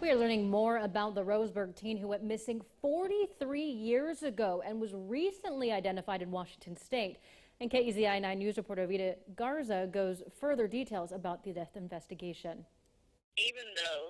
We are learning more about the Roseburg teen who went missing 43 years ago and was recently identified in Washington State. And KEZI 9 News reporter Vita Garza goes further details about the death investigation. Even though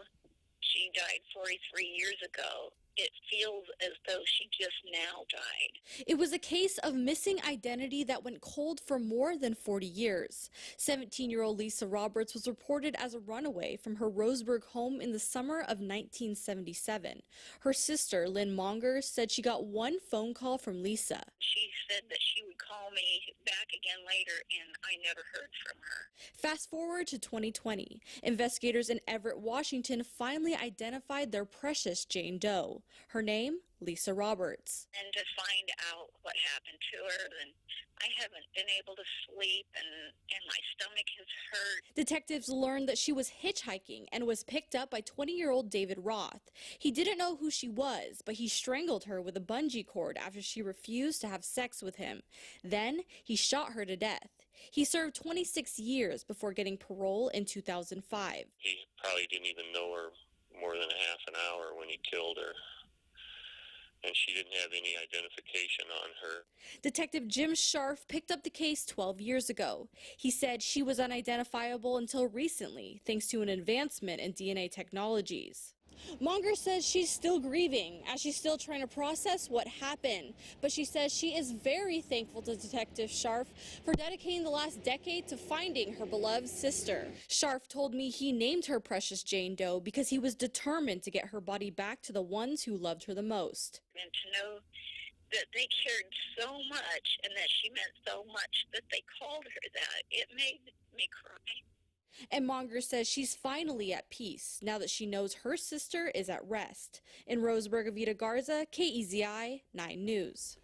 she died 43 years ago, it feels as though she just now died. It was a case of missing identity that went cold for more than 40 years. 17-year-old Lisa Roberts was reported as a runaway from her Roseburg home in the summer of 1977. Her sister, Lynn Monger, said she got one phone call from Lisa. She said that she would call me back again later, and I never heard from her. Fast forward to 2020. Investigators in Everett, Washington finally identified their precious Jane Doe. Her name, Lisa Roberts. And to find out what happened to her, and I haven't been able to sleep, and my stomach has hurt. Detectives learned that she was hitchhiking and was picked up by 20-year-old David Roth. He didn't know who she was, but he strangled her with a bungee cord after she refused to have sex with him. Then he shot her to death. He served 26 years before getting parole in 2005. He probably didn't even know her more than a half an hour when he killed her, and she didn't have any identification on her. Detective Jim Scharf picked up the case 12 years ago. He said she was unidentifiable until recently, thanks to an advancement in DNA technologies. Monger says she's still grieving as she's still trying to process what happened, but she says she is very thankful to Detective Scharf for dedicating the last decade to finding her beloved sister. Scharf told me he named her precious Jane Doe because he was determined to get her body back to the ones who loved her the most. And to know that they cared so much and that she meant so much that they called her that, it made me cry. And Monger says she's finally at peace now that she knows her sister is at rest. In Roseburg, Vita Garza, KEZI 9 News.